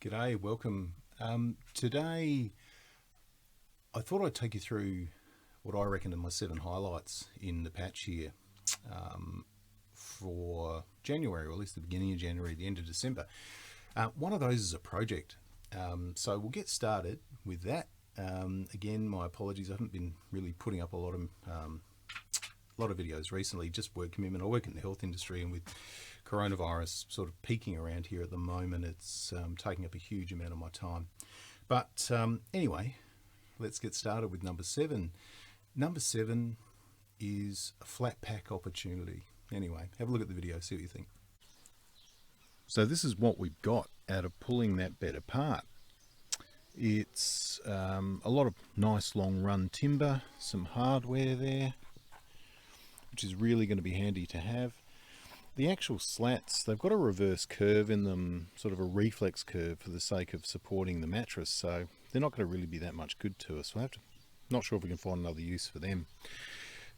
G'day, welcome. Today I thought I'd take you through what I reckon are my 7 highlights in the patch here for January, or at least the beginning of January, the end of December. One of those is a project. So we'll get started with that. Again, my apologies, I haven't been really putting up a lot of videos recently, just work commitment. I work in the health industry, and with coronavirus sort of peaking around here at the moment, it's taking up a huge amount of my time. But anyway, let's get started with number 7. Number 7 is a flat pack opportunity. Anyway, have a look at the video, see what you think. So this is what we've got out of pulling that bed apart. It's a lot of nice long run timber, some hardware there, which is really going to be handy to have. The actual slats, they've got a reverse curve in them, sort of a reflex curve for the sake of supporting the mattress, so they're not going to really be that much good to us. Not sure if we can find another use for them.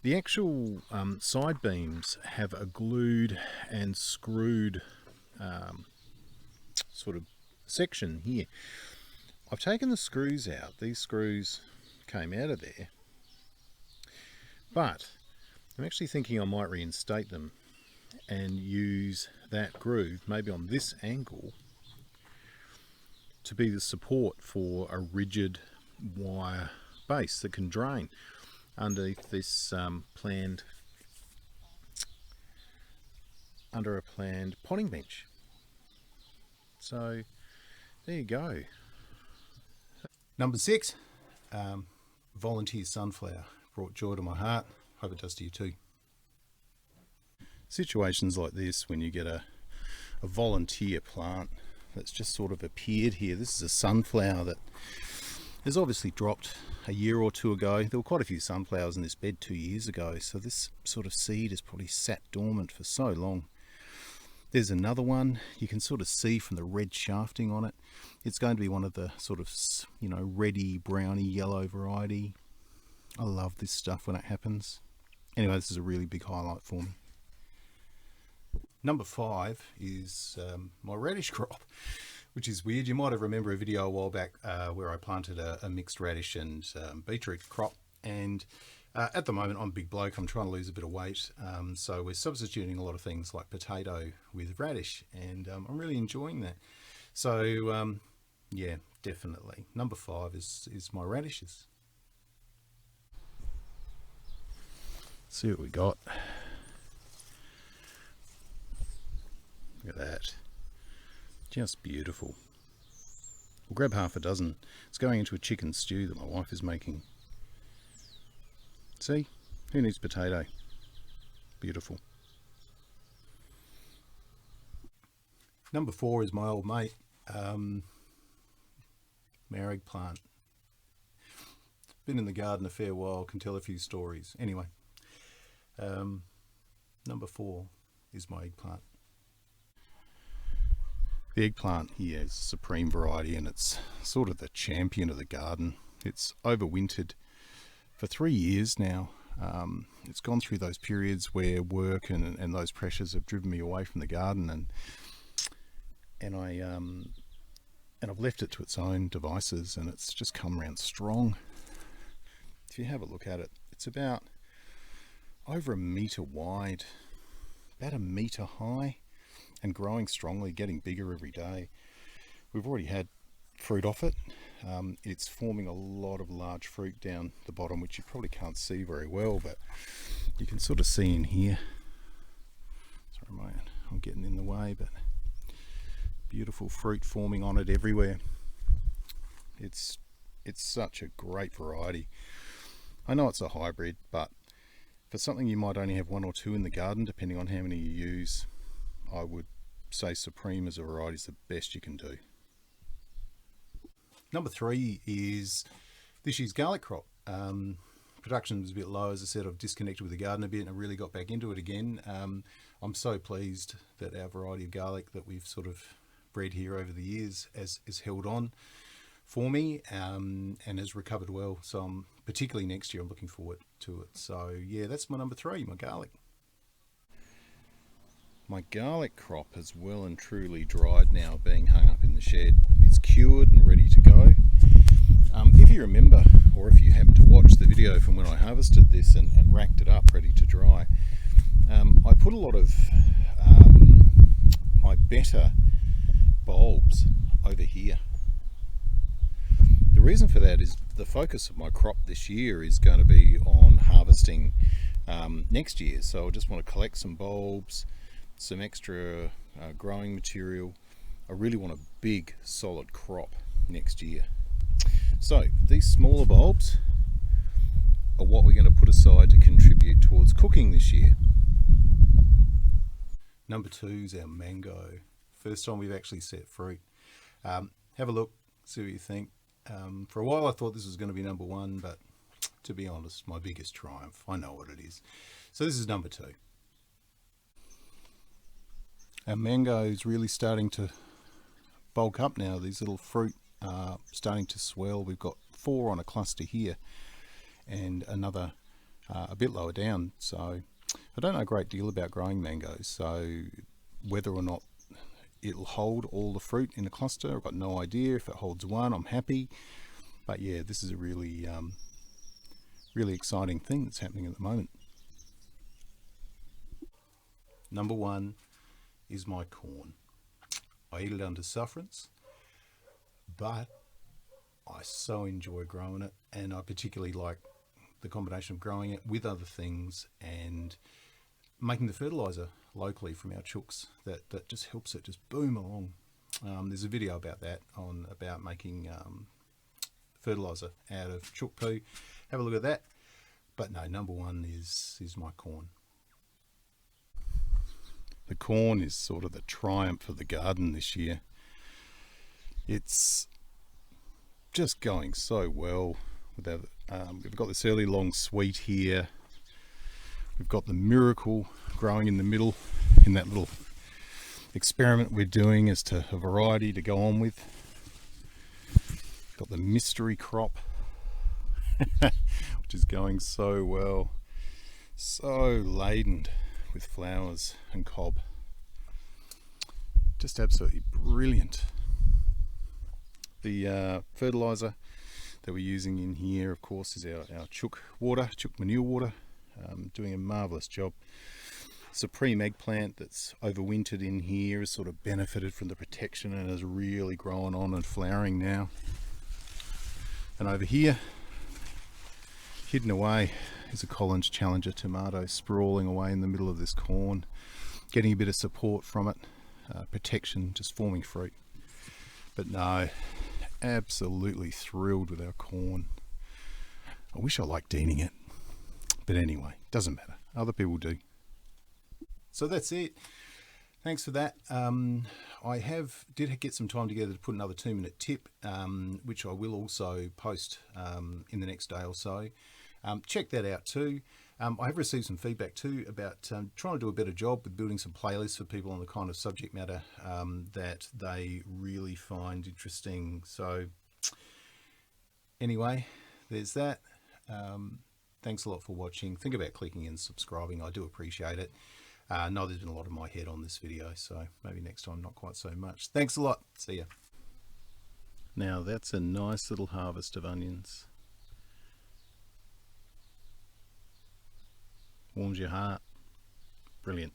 The actual side beams have a glued and screwed sort of section here. I've taken the screws out. These screws came out of there, but I'm actually thinking I might reinstate them and use that groove, maybe on this angle, to be the support for a rigid wire base that can drain underneath this under a planned potting bench. So there you go. Number 6, volunteer sunflower. Brought joy to my heart. Hope it does to you too. Situations like this, when you get a volunteer plant that's just sort of appeared here. This is a sunflower that has obviously dropped a year or two ago. There were quite a few sunflowers in this bed 2 years ago, so this sort of seed has probably sat dormant for so long. There's another one. You can sort of see from the red shafting on it, it's going to be one of the sort of, you know, reddy, browny, yellow variety. I love this stuff when it happens. Anyway, this is a really big highlight for me. Number 5 is my radish crop, which is weird. You might have remembered a video a while back where I planted a mixed radish and beetroot crop, and at the moment I'm a big bloke, I'm trying to lose a bit of weight, so we're substituting a lot of things like potato with radish, and I'm really enjoying that. So yeah, definitely number 5 is my radishes. Let's see what we got. Look at that, just beautiful. We'll grab half a dozen. It's going into a chicken stew that my wife is making. See, who needs potato? Beautiful. Number 4 is my old mate, married plant. Been in the garden a fair while, can tell a few stories. Anyway, number 4 is my eggplant. The eggplant here is a supreme variety, and it's sort of the champion of the garden. It's overwintered for 3 years now. It's gone through those periods where work and those pressures have driven me away from the garden, and I've left it to its own devices, and it's just come around strong. If you have a look at it, it's about over a metre wide, about a metre high, and growing strongly, getting bigger every day. We've already had fruit off it. It's forming a lot of large fruit down the bottom, which you probably can't see very well, but you can sort of see in here. Sorry mate, I'm getting in the way, but beautiful fruit forming on it everywhere. It's such a great variety. I know it's a hybrid, but for something you might only have 1 or 2 in the garden, depending on how many you use, I would say Supreme as a variety is the best you can do. Number 3 is this year's garlic crop. Production was a bit low, as I said. I've disconnected with the garden a bit and I really got back into it again. I'm so pleased that our variety of garlic that we've sort of bred here over the years has held on for me and has recovered well. So I'm, particularly next year, I'm looking forward to it. So yeah, that's my number 3, my garlic. My garlic crop has well and truly dried now, being hung up in the shed. it's cured and ready to go. If you remember, or if you happen to watch the video from when I harvested this and racked it up ready to dry, I put a lot of my better bulbs over here. The reason for that is the focus of my crop this year is going to be on harvesting next year. So I just want to collect some bulbs, some extra growing material. I really want a big solid crop next year. So these smaller bulbs are what we're going to put aside to contribute towards cooking this year. Number 2 is our mango. First time we've actually set fruit. Have a look, see what you think. For a while I thought this was going to be number 1, but to be honest, my biggest triumph. I know what it is. So this is number 2. Our mango is really starting to bulk up now. These little fruit are starting to swell. We've got 4 on a cluster here and another a bit lower down. So I don't know a great deal about growing mangoes, so whether or not it'll hold all the fruit in a cluster, I've got no idea. If it holds one, I'm happy. But yeah, this is a really really exciting thing that's happening at the moment. Number 1 is my corn. I eat it under sufferance, but I so enjoy growing it, and I particularly like the combination of growing it with other things and making the fertilizer locally from our chooks. That just helps it just boom along. There's a video about that, about making fertilizer out of chook poo. Have a look at that. But no, number 1 is my corn. The corn is sort of the triumph of the garden this year. It's just going so well. We've got this early long sweet here. We've got the miracle growing in the middle in that little experiment we're doing as to a variety to go on with. Got the mystery crop, which is going so well, so laden with flowers and cob. Just absolutely brilliant. The fertilizer that we're using in here, of course, is our chook manure water, doing a marvellous job. Supreme eggplant that's overwintered in here has sort of benefited from the protection and is really growing on and flowering now. And over here, hidden away, is a Collins Challenger tomato sprawling away in the middle of this corn, getting a bit of support from it, protection, just forming fruit. But no, absolutely thrilled with our corn. I wish I liked eating it, but anyway, doesn't matter, other people do. So that's it. Thanks for that. I did get some time together to put another 2-minute tip, which I will also post in the next day or so. Check that out too. I have received some feedback too about trying to do a better job with building some playlists for people on the kind of subject matter that they really find interesting. So anyway, there's that. Thanks a lot for watching. Think about clicking and subscribing. I do appreciate it. I know there's been a lot of my head on this video, so maybe next time not quite so much. Thanks a lot. See ya. Now that's a nice little harvest of onions. Warms your heart. Brilliant.